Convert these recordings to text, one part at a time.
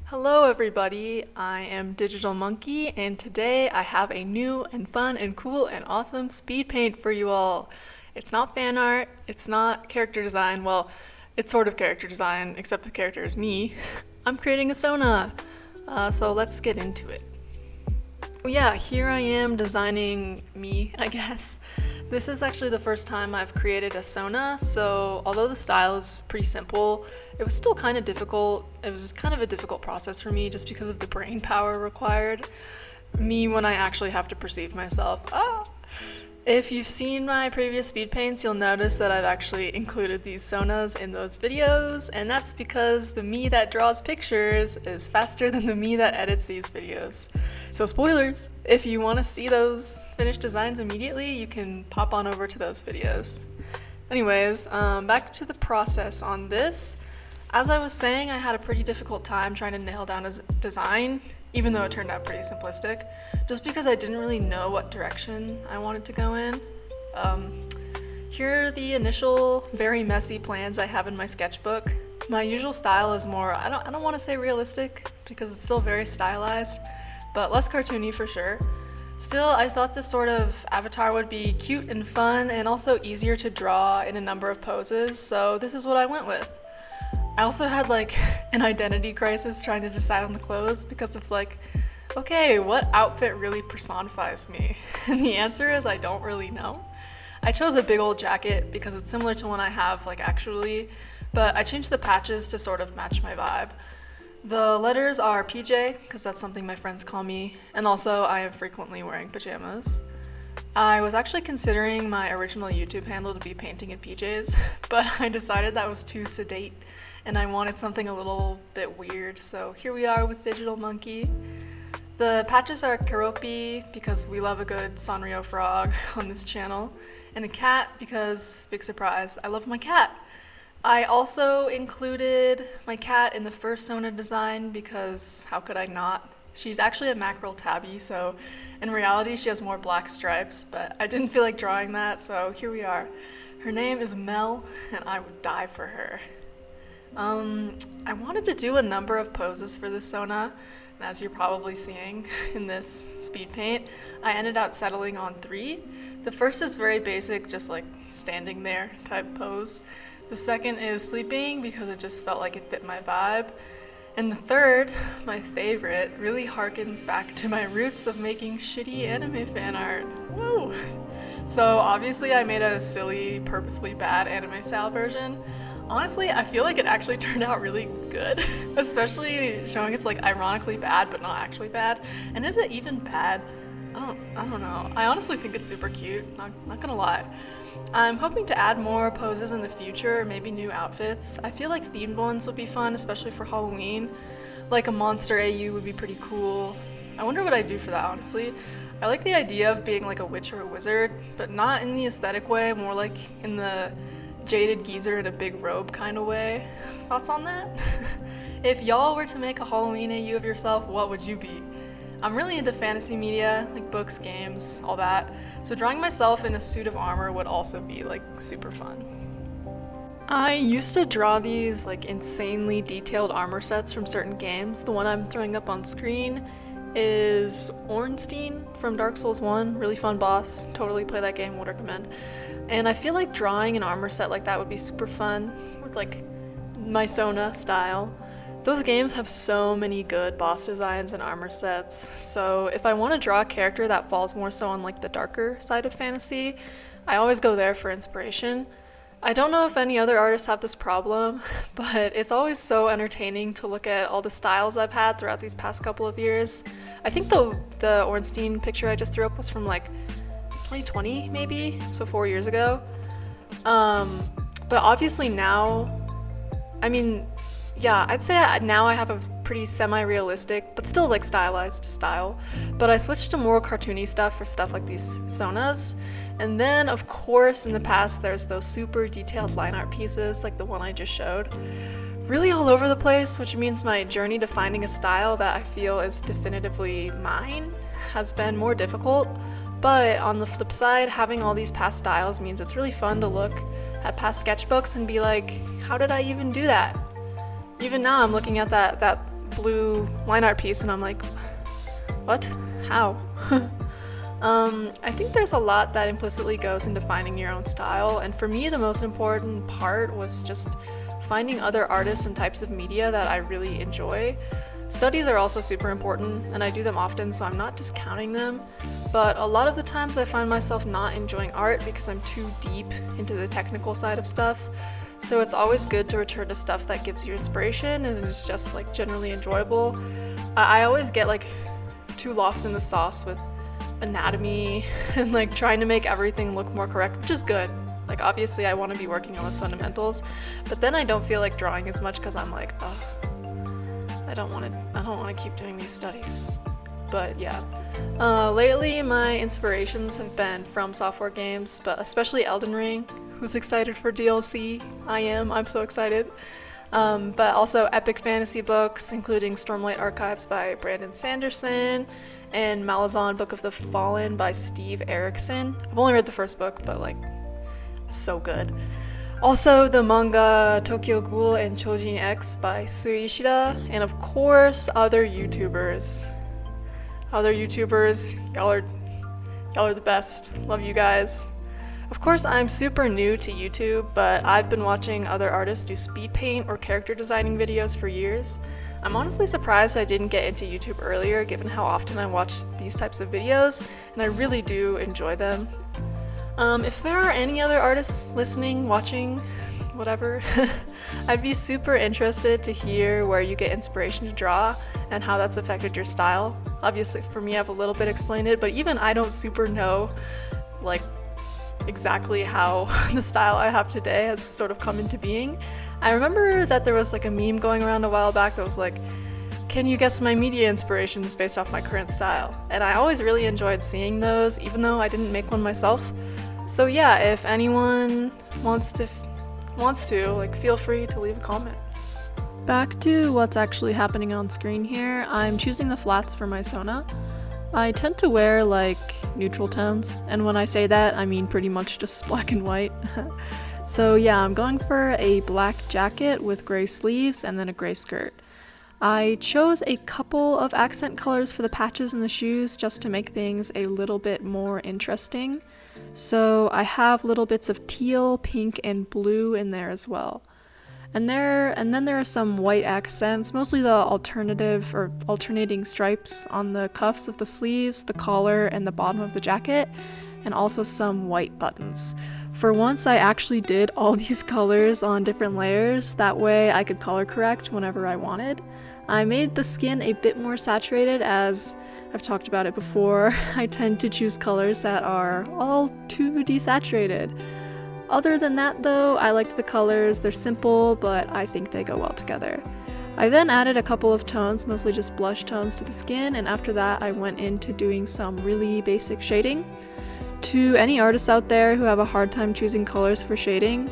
Hello everybody, I am Digital Monkey and today I have a new and fun and cool and awesome speed paint for you all. It's not fan art, it's not character design, well, it's sort of character design except the character is me. I'm creating a Sona, so let's get into it. Yeah, here I am designing me, I guess. This is actually the first time I've created a Sona, so although the style is pretty simple, it was still kind of difficult. It was kind of a difficult process for me just because of the brain power required. Me when I actually have to perceive myself. If you've seen my previous speed paints, you'll notice that I've actually included these Sonas in those videos, and that's because the me that draws pictures is faster than the me that edits these videos. So spoilers, if you want to see those finished designs immediately, you can pop on over to those videos. Anyways, back to the process on this. As I was saying, I had a pretty difficult time trying to nail down a design, even though it turned out pretty simplistic, just because I didn't really know what direction I wanted to go in. Here are the initial, very messy plans I have in my sketchbook. My usual style is more, I don't want to say realistic, because it's still very stylized, but less cartoony for sure. Still, I thought this sort of avatar would be cute and fun, and also easier to draw in a number of poses, so this is what I went with. I also had like an identity crisis trying to decide on the clothes because it's like, okay, what outfit really personifies me? And the answer is I don't really know. I chose a big old jacket because it's similar to one I have like actually, but I changed the patches to sort of match my vibe. The letters are PJ because that's something my friends call me, and also I am frequently wearing pajamas. I was actually considering my original YouTube handle to be painting in PJs, but I decided that was too sedate and I wanted something a little bit weird, so here we are with Digital Monkey. The patches are Keropi because we love a good Sanrio frog on this channel, and a cat because, big surprise, I love my cat. I also included my cat in the first Sona design because how could I not? She's actually a mackerel tabby, so in reality she has more black stripes, but I didn't feel like drawing that, so here we are. Her name is Mel, and I would die for her. I wanted to do a number of poses for this Sona, and as you're probably seeing in this speed paint, I ended up settling on 3. The first is very basic, just like standing there type pose. The second is sleeping because it just felt like it fit my vibe. And the third, my favorite, really harkens back to my roots of making shitty anime fan art. Woo! So obviously I made a silly, purposely bad anime style version. Honestly, I feel like it actually turned out really good, especially showing it's like ironically bad but not actually bad. And is it even bad? I don't know. I honestly think it's super cute, not gonna lie. I'm hoping to add more poses in the future, maybe new outfits. I feel like themed ones would be fun, especially for Halloween. Like a monster AU would be pretty cool. I wonder what I'd do for that, honestly. I like the idea of being like a witch or a wizard, but not in the aesthetic way, more like in the jaded geezer in a big robe kind of way. Thoughts on that? If y'all were to make a Halloween AU of yourself, what would you be? I'm really into fantasy media, like books, games, all that, so drawing myself in a suit of armor would also be like super fun. I used to draw these like insanely detailed armor sets from certain games. The one I'm throwing up on screen is Ornstein from Dark Souls 1, really fun boss, totally play that game, would recommend. And I feel like drawing an armor set like that would be super fun with like my Sona style. Those games have so many good boss designs and armor sets, so if I want to draw a character that falls more so on like the darker side of fantasy, I always go there for inspiration. I don't know if any other artists have this problem, but it's always so entertaining to look at all the styles I've had throughout these past couple of years. I think the Ornstein picture I just threw up was from like 2020 maybe, so 4 years ago. But obviously now, I'd say now I have a pretty semi-realistic, but still like stylized style. But I switched to more cartoony stuff for stuff like these Sonas. And then, of course, in the past, there's those super detailed line art pieces like the one I just showed. Really all over the place, which means my journey to finding a style that I feel is definitively mine has been more difficult. But on the flip side, having all these past styles means it's really fun to look at past sketchbooks and be like, how did I even do that? Even now I'm looking at that blue line art piece and I'm like, what? How? I think there's a lot that implicitly goes into finding your own style, and for me the most important part was just finding other artists and types of media that I really enjoy. Studies are also super important, and I do them often, so I'm not discounting them, but a lot of the times I find myself not enjoying art because I'm too deep into the technical side of stuff. So it's always good to return to stuff that gives you inspiration and is just like generally enjoyable. I always get like too lost in the sauce with anatomy and like trying to make everything look more correct, which is good. Like obviously I want to be working on those fundamentals, but then I don't feel like drawing as much because I'm like, oh, I don't want to keep doing these studies. But yeah, lately my inspirations have been from software games, but especially Elden Ring. Who's excited for DLC? I'm so excited. But also epic fantasy books, including Stormlight Archives by Brandon Sanderson and Malazan Book of the Fallen by Steve Erickson. I've only read the first book, but like, so good. Also the manga Tokyo Ghoul and Chojin X by Sui Ishida, and of course other YouTubers. Y'all are the best. Love you guys. Of course, I'm super new to YouTube, but I've been watching other artists do speed paint or character designing videos for years. I'm honestly surprised I didn't get into YouTube earlier, given how often I watch these types of videos, and I really do enjoy them. If there are any other artists listening, watching, whatever, I'd be super interested to hear where you get inspiration to draw and how that's affected your style. Obviously, for me, I've a little bit explained it, but even I don't super know, like, exactly how the style I have today has sort of come into being. I remember that there was like a meme going around a while back that was like, can you guess my media inspirations based off my current style? And I always really enjoyed seeing those, even though I didn't make one myself. So yeah, if anyone wants to, like, feel free to leave a comment. Back to what's actually happening on screen here, I'm choosing the flats for my Sona. I tend to wear like neutral tones, and when I say that, I mean pretty much just black and white. So yeah, I'm going for a black jacket with gray sleeves and then a gray skirt. I chose a couple of accent colors for the patches and the shoes just to make things a little bit more interesting. So I have little bits of teal, pink, and blue in there as well. And then there are some white accents, mostly the alternative or alternating stripes on the cuffs of the sleeves, the collar, and the bottom of the jacket, and also some white buttons. For once, I actually did all these colors on different layers, that way I could color correct whenever I wanted. I made the skin a bit more saturated, as I've talked about it before. I tend to choose colors that are all too desaturated. Other than that though, I liked the colors. They're simple, but I think they go well together. I then added a couple of tones, mostly just blush tones, to the skin, and after that I went into doing some really basic shading. To any artists out there who have a hard time choosing colors for shading,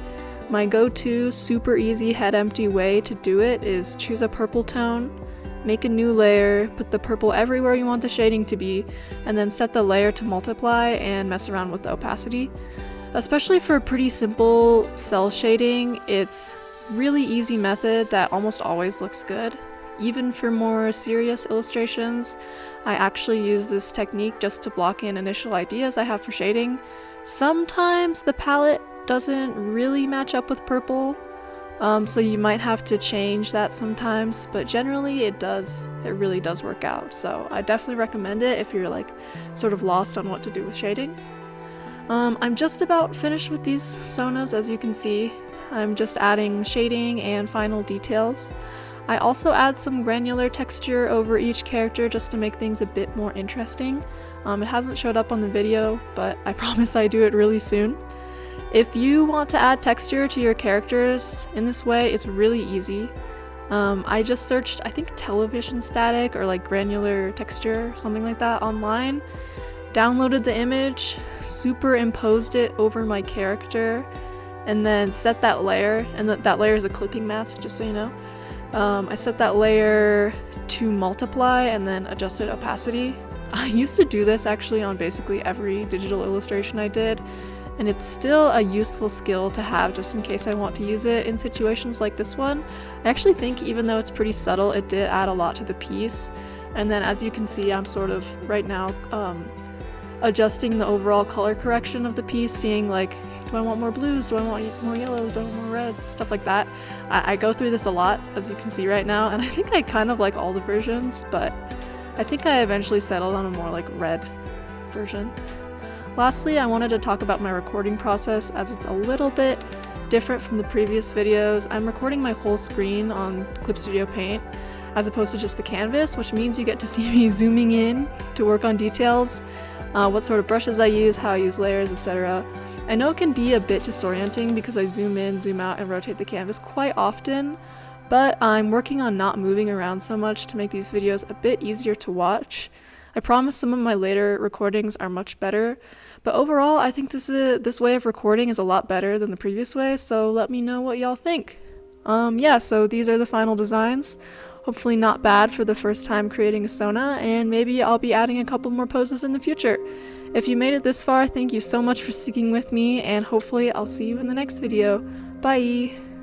my go-to super easy head empty way to do it is choose a purple tone, make a new layer, put the purple everywhere you want the shading to be, and then set the layer to multiply and mess around with the opacity. Especially for pretty simple cell shading, it's really easy method that almost always looks good. Even for more serious illustrations, I actually use this technique just to block in initial ideas I have for shading. Sometimes the palette doesn't really match up with purple, so you might have to change that sometimes, but generally it really does work out. So I definitely recommend it if you're like sort of lost on what to do with shading. I'm just about finished with these Sonas, as you can see. I'm just adding shading and final details. I also add some granular texture over each character just to make things a bit more interesting. It hasn't showed up on the video, but I promise I do it really soon. If you want to add texture to your characters in this way, it's really easy. I just searched, I think, television static or like granular texture, something like that, online. Downloaded the image, superimposed it over my character, and then set that layer, and that layer is a clipping mask, just so you know. I set that layer to multiply and then adjusted opacity. I used to do this actually on basically every digital illustration I did, and it's still a useful skill to have just in case I want to use it in situations like this one. I actually think even though it's pretty subtle, it did add a lot to the piece. And then as you can see, I'm sort of right now adjusting the overall color correction of the piece, seeing like, do I want more blues, do I want more yellows, do I want more reds, stuff like that. I go through this a lot, as you can see right now, and I think I kind of like all the versions, but I think I eventually settled on a more like red version. Lastly, I wanted to talk about my recording process, as it's a little bit different from the previous videos. I'm recording my whole screen on Clip Studio Paint as opposed to just the canvas, which means you get to see me zooming in to work on details, what sort of brushes I use, how I use layers, etc. I know it can be a bit disorienting because I zoom in, zoom out, and rotate the canvas quite often, but I'm working on not moving around so much to make these videos a bit easier to watch. I promise some of my later recordings are much better, but overall I think this way of recording is a lot better than the previous way, so let me know what y'all think. Yeah, so these are the final designs. Hopefully not bad for the first time creating a Sona, and maybe I'll be adding a couple more poses in the future. If you made it this far, thank you so much for sticking with me, and hopefully I'll see you in the next video. Bye!